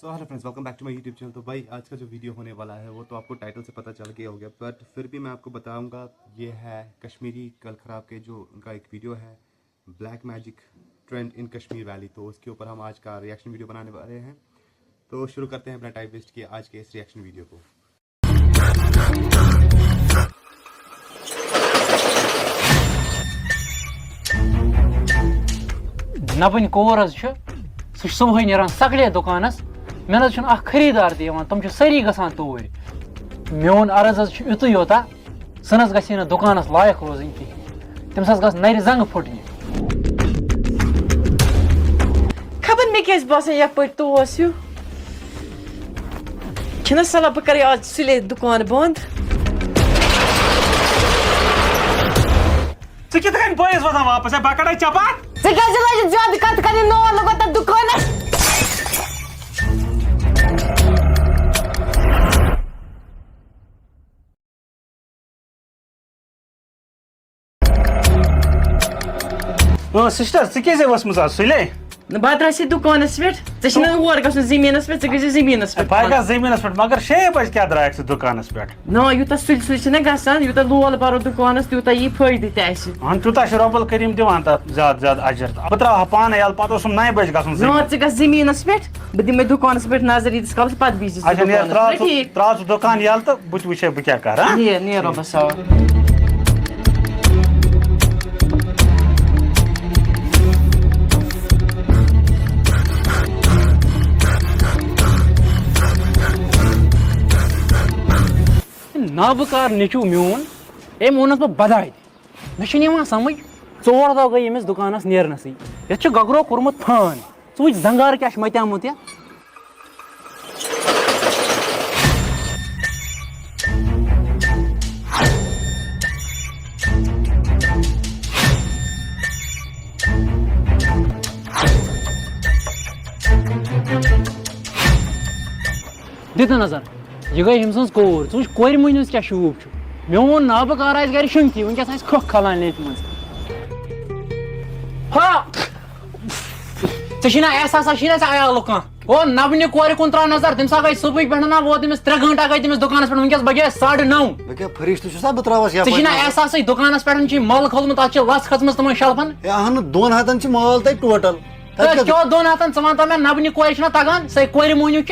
So hello friends, welcome back to my YouTube channel. तो भाई आज का जो वीडियो होने वाला है वो तो आपको टाइटल से पता चल गया होगा, बट फिर भी मैं आपको बताऊंगा। ये है कश्मीरी कल ख़राब के जो उनका एक वीडियो है ब्लैक मैजिक ट्रेंड इन कश्मीर वैली। तो उसके ऊपर हम आज का रिएक्शन वीडियो बनाने वाले हैं। तो शुरू करते हैं अपना टाइम वेस्ट किए आज के इस रिएक्शन वीडियो को। नबन कोर सह सुबह नीरान सकले दुकानस मे खरीदार तुम सारी गसान तोर मोन अर्ज युत योता सह ग दुकानस लायक रोजन कहें तमस ग नर जंग फुटन खबर मे क्या बसान यप तोस छा सलाह बह कर आज सुले दुकान बंद पैस वान वापस बह कड़े चपात ज्यादा कत कर नोन लगो तब दुकानस सिस्टर क्या वसम सुले बह द्रास दुकानस पे और ग जमीनस पे ग जमीनस पे बह ग जमीनस पे मगर 6 बजे क्या द्रायक दुकानस पे ना यूत सुल सुल गसान यूत लोल बरो दुकानस तूत यी फायदे तह तूता रबुल करीम दिवान ज्यादा ज्यादा अजर बह त्रा पान यल पे 9 बजे ग ना ग जमीनस पे बह दिमे दुकानस पे नजर यीस काल पे बीस त्रा दुकान यल तो बह वो बह क्या कर नीरो बस नाबकार निचू मोन अम वोनस बह बधाई मे समझ 4 दह गई अमिस दुकानस नेरनस ये गगरो कोर्मुत फान च वो जंगार क्या मत्यामुत ये दित नजर यह गई हम कोर च कोर मोहनिस क्या शूब मे वोन नाबकार आज गर शंकी वनकस खोख खलान लेट मज एहसास आयाल कह ओ नबन कोर कुन त्रा नजर तम गई सुबह पे ना वो तमिस 3 घंटा गई तमिस दुकानस पे वनकस बजे 9:30 एहसास दुकानस पे मल खोलमुत लस खचम तम शलफन 2 हतन माल टोटल क्या 2 हतन वन तो मे नबन कोर तगान सह कोर मोहनिव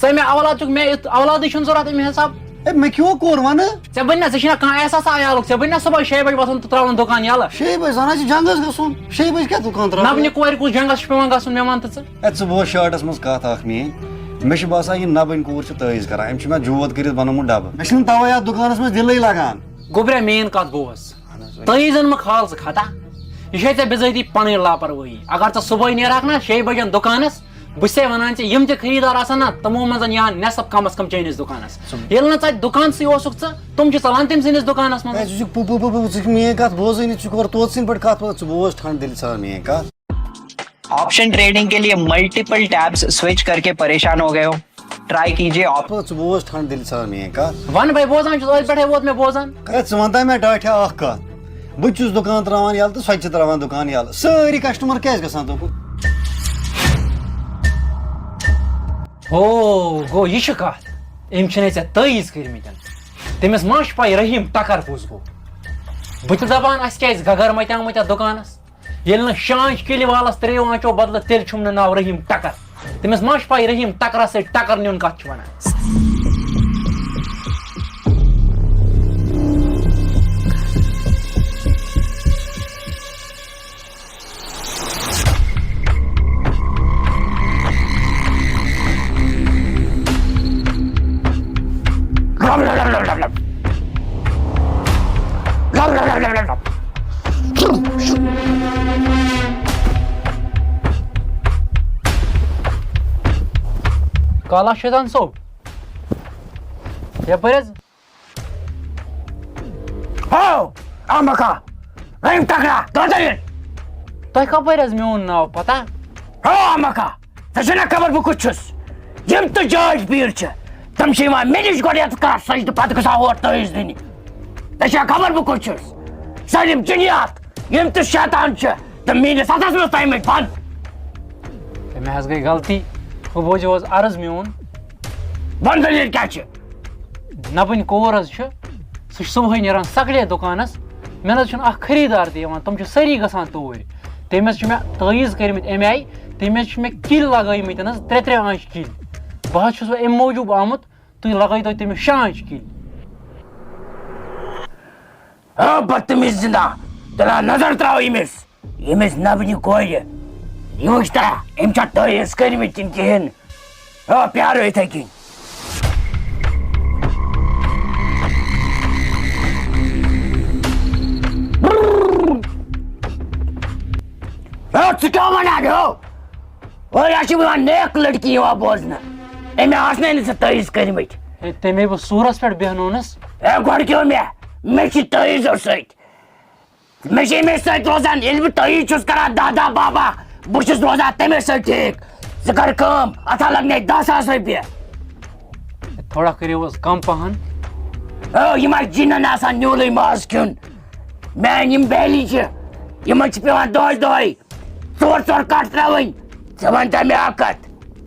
मे औलाद मे औलाद जरूरत अमे हिसाब मे क्यों कोर वन ऐ बन कह एहसास आयाल ऐ बन सुबह 6 बजे वथन तो त्रावन दुकान यल 6 बजे वन जंगस गसन 6 बजे क्या दुकान त्रा नबन कोर कुछ जंगस पे गसन मे वन तो वो शर्टस मज कत मे मे बसान यह नबन कोर तईज कर मे जोत कर बनोमुत डब मे तवे दुकानस मज दिल लगान गोब्रे मेन कत बोस तईजन मे खाल से खता यह ऐ बिजती पन लापरवाही अगर चे सुबह नेरक ना 6 बजे दुकानस बस वन यम खरीदार आसान तमो मज या नेसफ कम अज कम चैनिस दुकानस ये ना दुकान से तुम चलान तम सस दुकानस मज मे कत बोजन तोत सिन पे कत बोझ ठंड दिल सान मे कत ऑप्शन ट्रेडिंग के लिए मल्टीपल टैब्स स्विच करके परेशान हो गए हो, ट्राई कीजिए बोझ ठंड दिल सान मे कत वन भाई बोजान पे वो मे बोजान वन मे डाठा कत बहुत दुकान त्रावान यल तो सो त्रावान दुकान यल सारी कस्टमर क्या गसान तो हो गो यह कत अम तईज कर्मित तमिस मा पाई रहीम टकर पुज गो बह दपान अस क्या गगर मत्यामुत दुकानस ये शांच किल वालस 3 आंचो बदल तेल छुम नाव रहीम टकर तमिस मा पाई रहीम टकर से टकर नुन कत वन काला शैतान सोब यपर तुह कपर मोन नाव पता खबर बह कुछ यम तो जाज भीड़ तम मे नश गोत कर सजद पे गा और तईज दिन खबर बह कुछ सलिम जिनियात यम तो शैतान तो मीनिस हथस मज तम बंद मे गई गलती बोझो हज अर्ज मेन वन दलील क्या छ नबन कोर हज सह सुबह नीरान सकले दुकानस मे ना खरीदार दिवान तम सारी गसान तोर तमें मे तईज कर्मित अमे आई तमें मे किल लगमत 3 आंच किल बह अमे मूजूब आमुत तुम लगे तमें 6 आंच किल बदतमीज जिंदा तला नजर त्राव इमिस नबन कोर यह वुचता अम तईज कर्मित कहें प्यार इथे कन क्या वन और यह नेक लड़की बोजन अमे आसने तईज कर्मित तमे बह सूरस पे बेहनोनस गोड़ क्यों मे तईजो समें रोजान बह तईज कर दादा बाबा बहुत रोजान तमें ठीक कर अथा लगने 10,000 रुपये थोड़ा करो कम पहन यम जिनन आसान न्यूल माज खुन मान बैली इन पे दह 4 कट त्रवन वन तमें अकत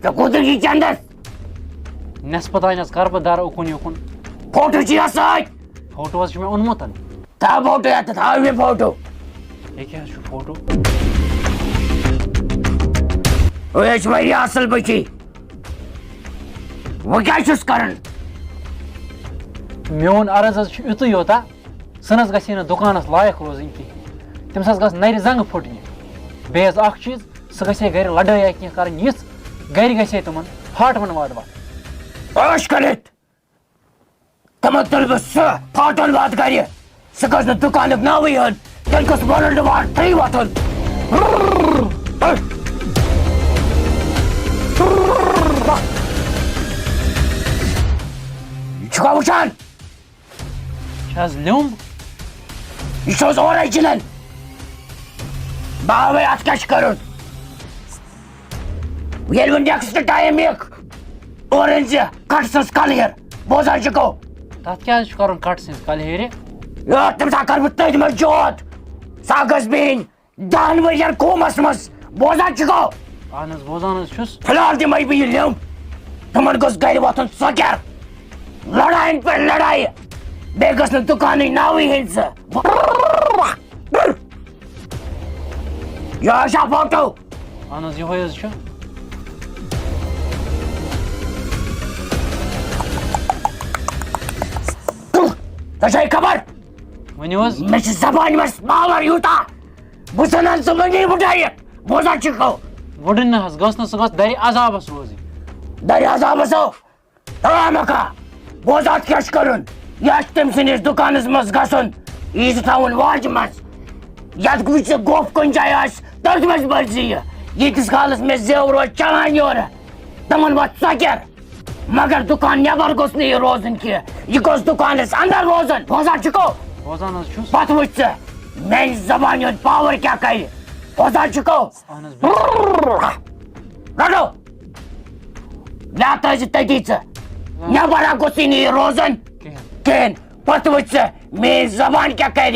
तो कुदर यह चंदस नस्पत आनस कर बह दर उकुन युकुन फोटो फोटो मे ओनमुत था फोटो या था मे फोटो ये क्या फोटो असल बची वो क्या कर मोन अर्ज युत योता सह ग दुकानस लायक रोजन कहें तमस ग नर जंग फुटन बे चीज सह ग गर लड़ाई कह कर गर ग तुम फाटवन वाट कर तम तुल बह सह फाटन वाट कर सह गो दुकान नावे हन तेल गो वर्ल्ड वार 3 वतन वुचान लिम यह ओरिजिनल बावे अत क्या कर वो नेक्स्ट टाइम और कट सस कलर बोजान गो तथ क्या कर कट सज कलहेर तम सा कर तथ मे जोत सा गस बेन 10 वर्यन कौमस मज बोजान गो अहन बोजान फिलहाल दिम बह यह लिम तम गोस गर वतन सकर लड़ाई पे लड़ाई बे गस दुकान नावे हन यह फोटो अहन ये तो खबर वनो मे जबान में पावर यूता बह वन सह मनी बुटाई बोजान गो वुडन गस सह दर अजाबस रोज दर अजाबस मका बोजात क्या कर तम सस दुकान मज गसन यह थवन वाज मज ये गोफ कन जाए तथ मज बर्जी यीस कालस मे जेव रोज चलान योर तमन वो सकर मगर दुकान नबर गोस यह रोजन कह यह गोस दुकान अंदर रोजन बोजान गो पत वो मेन जबान हूं पावर क्या कर बोजान गो रटो ना तज तटी नबर गोस यह रोजन कहें पत वो मेन जबान क्या कर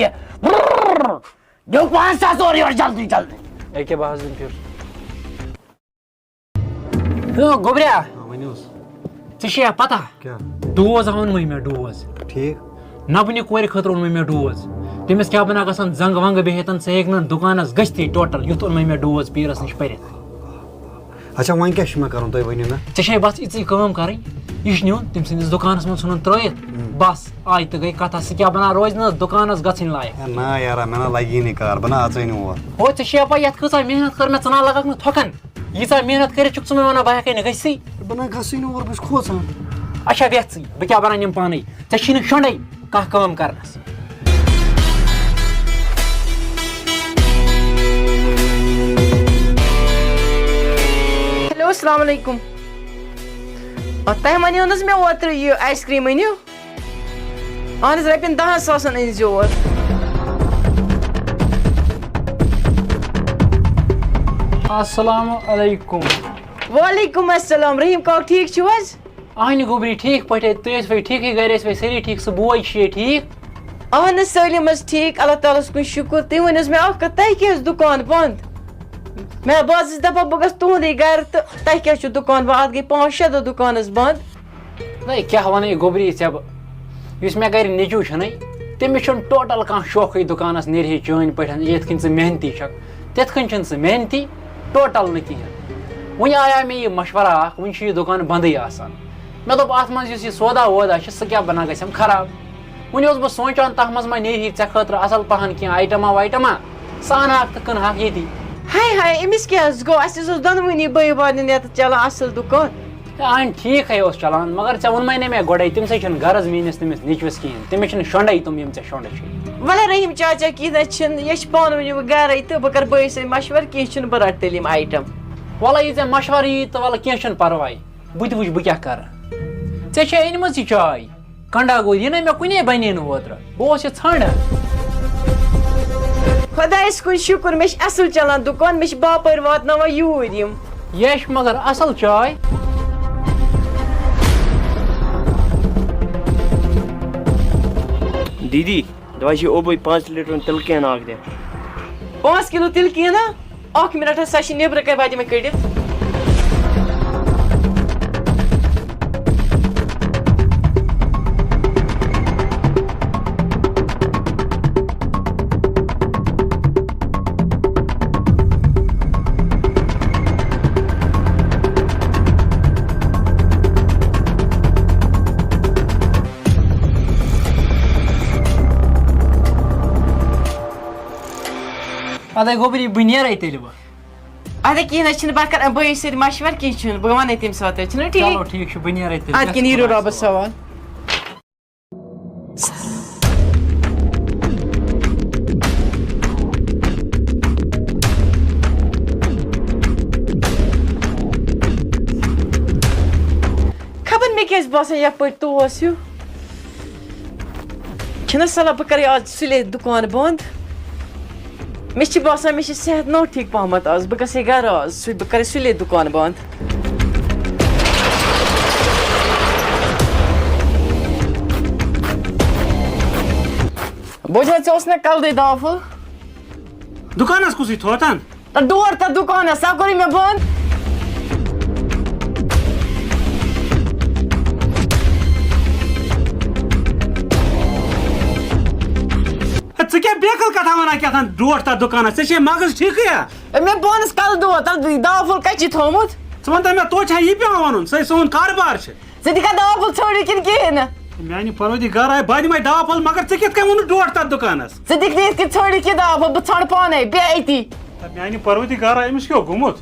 दो 5,000 और जल्दी जल्दी एक बह दिन फिर गोबरिया ऐ पता क्या डोज ओन मे डोज ठीक नबन कोर खतर ओन मे डोज तमिस क्या बना गसान जंग वंग बिहतन सह हेक दुकानस गश्ती टोटल युत ओन मे डोज पीरस नश पर अच्छा वन क्या मे कर तुम वन मे ऐ बस इची कम कर यह नुन तम सस दुकानस मन सन त्रित बस आई तो गई कथा सह क्या बना रोज न दुकानस गन लायक ना यार मे ना लगी नहीं कार बना अचन और हो ऐ पा ये कचा मेहनत कर मे चना लगक थोकन यीचा मेहनत कर वे वन बह हेक गसी बना गसन और बस खोसान अच्छा वेच बह क्या बना निम पान ऐ शोंडे कह कम करनस हेलो अस्सलाम वालेकुम तह वनो मे ओतर यह आइसक्रीम अनियो अहन रपन 10,000 अनजो अस्सलाम अलैकुम वालेकुम अस्सलाम रहीम काक ठीक छुज अहन गोबरी ठीक पे तुम ठीक गर सारी ठीक सह बोई ठीक अहन सलम ठीक अल्लाह ताला कुन शुक्र तुम वन मे तह क्या दुकान बंद मैं बस दफा बह गस तुंदे गर तो तह क्या दुकान बह गई 5-6 दो दुकान बंद नहीं क्या वन गोबरी ऐब इस मे गर निचू तमिस टोटल कह शौक दुकानस नी चैन पे ये मेहनती तिथन से मेहनती टोटल न कहें वन आया मे यह मशवरा वन यह दुकान बंदे मे दोप अत मज सौदा वोदा सह क्या बना गम खराब वन बह सोचान तथ मज मा नी ऐ खतर असल पहन कह आइटमा वाइटमा सन तो कन ये हाय हाय अमिस क्या गो अस दोनवनी बई बान चलान असल दुकान अन ठीक है चलान मगर ऐ वोन मे गोड़े तम से गरज मीनिस तमिस निचवस कहें तमिस शोंडे तुम यम ऐ शोंड वल रहीम चाचा कह ये पान वन गर तो बह कर बई सत मशवर कह बह रट तेल आइटम वल ये मशवर यी तो वल कह परवाय बुत वुच बह क्या कर ऐ अनम यह चाय कंडा गो यह मे कुने बने ओतर बह षांड खुदायस कुन शुक्र मे असल चलान दुकान मे बापर वातन यूर ये मगर असल चाय दीदी दवाई ओबई 5 लीटर तिल कैन आग दे 5 किलो तिल कैन 1 मिनट सा नेबर कर बाद में कड़ित अदे गोबरी बह नीर तेल अदे कह बह कर बई सत मशवर कह बह वन तम सात चलो ठीक बह नीर तेल अद कह नीरो रबस सवाल खबर मे क्या बसान यप तोस हिउ सलाह बह कर आज सुले दुकान बंद मे बसान मे सेहत नो ठीक पहमत आज बह गस गर आज बह कर सुले दुकान बंद बोझ मे कल दे दाफुल दुकानस कुछ थोतन डोर तो दुकान सब कर मे बंद क्या बेकल कथा वन क्या डोट तथ दुकान मगज ठीक मे पानस कल दो दाफुल कच थोमुत वन मे तो यह पे वन सोन कारोबार क्या दाफुल छोड़ किन कहें मानी परवदिगार आय बह दिमे दाफल मगर ऐ कित वोन डोट तथ दुकानस छोड़ कि दाफुल बह षाण पाने बेती मानी परवदिगार आय अमिस क्या गुमुत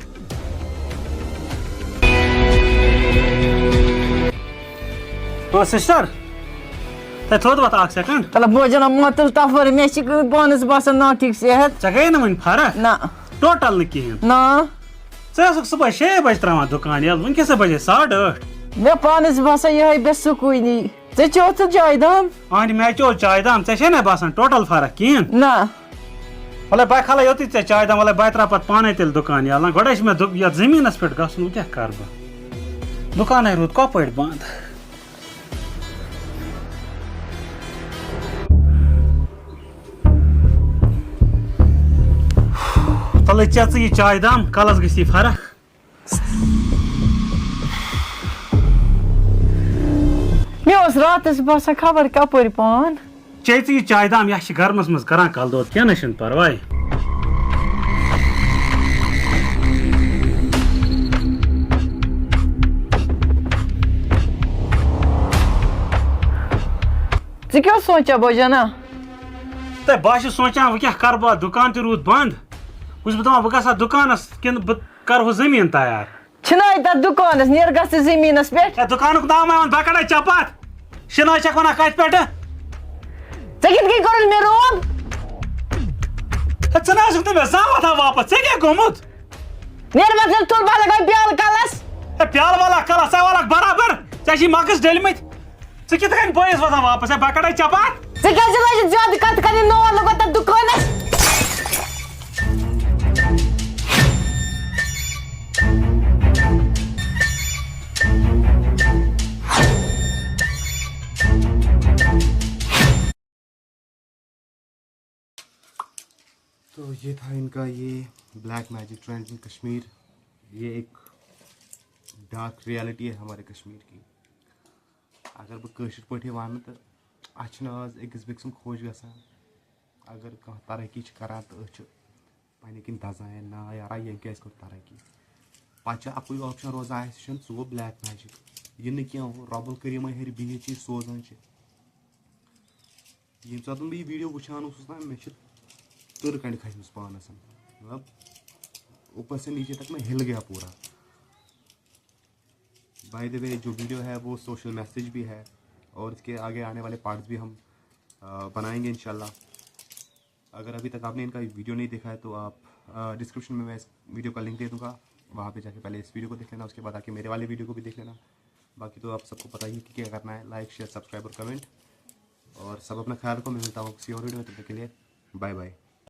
सिस्टर थोद वत सेकंड तल बोजना मतल तफर मे पानस बसान ना ठीक सेहत ऐ गई वन फर्क ना टोटल न कहें ना सुबह 6 बजे त्रावान दुकान यल वनकस बजे 8:30 मे पानस बसान ये बेसुकूनी चोथ चाय दाम अहन मे चो चाय दाम ऐ ना बसान टोटल फर्क कहें ना वल बह खल योत चाय दाम वल बह त्रा पे पाने तेल दुकान यल गोड़े मे जमीनस पे गसन क्या कर बह दुकान रूद कप बंद तल चे चाय दाम कलस गई फर्क मे रात बसान खबर कपर पान चे चाय दाम यह गर्मस मज कर कल दो क्या न परवाय क्या सोचा बोजना तो बह सोचान वह क्या कर बह दुकान तो रूद बंद बह दपान बह गसा दुकानस कि बह कर जमीन तैयार छिनाई तथ दुकानस नीर गस जमीनस पे दुकान नाम बह कड़े चपात शिना वन कत पे कर मे रोब मे जा वापस क्या गोमुत नीर मतलब तुल बह लगा प्याल कलस प्याल वाला कलस वाला बराबर ऐ मगज डलमत कित बस वसान वापस बह कड़े चपात ज्यादा कत कर नो लगो तथ दुकानस तो तो ये था इनका ये ब्लैक मैजिक ट्रेंड इन कश्मीर। ये एक डार्क रियलिटी है हमारे कश्मीर की। अगर बह कशिर पे वन तो आज अकिस बेक सुन खोज गसान। अगर कह तरक्की करान तो पे किन दजान ना यार ये क्या कर तरक्की पे अकु ऑप्शन रोजान सह गो ब्लैक मैजिक। यह क्या रबुल करीम हर बिह चीज सोजान ये सात बह यह वीडियो वुचान ना मे तर कंड खसम पानस मतलब ऊपर से नीचे तक मैं हिल गया पूरा। बाय द वे जो वीडियो है वो सोशल मैसेज भी है और इसके आगे आने वाले पार्ट्स भी हम बनाएंगे इंशाल्लाह। अगर अभी तक आपने इनका वीडियो नहीं देखा है तो आप डिस्क्रिप्शन में मैं इस वीडियो का लिंक दे दूँगा, वहाँ पे जाके पहले इस वीडियो को देख लेना, उसके बाद आके मेरे वाले वीडियो को भी देख लेना। बाकी तो आप सबको पता ही कि क्या करना है, लाइक शेयर सब्सक्राइब और कमेंट। और सब अपना ख्याल रखो। मैं मिलता हूँ किसी और वीडियो में, तब तक के लिए बाय बाय।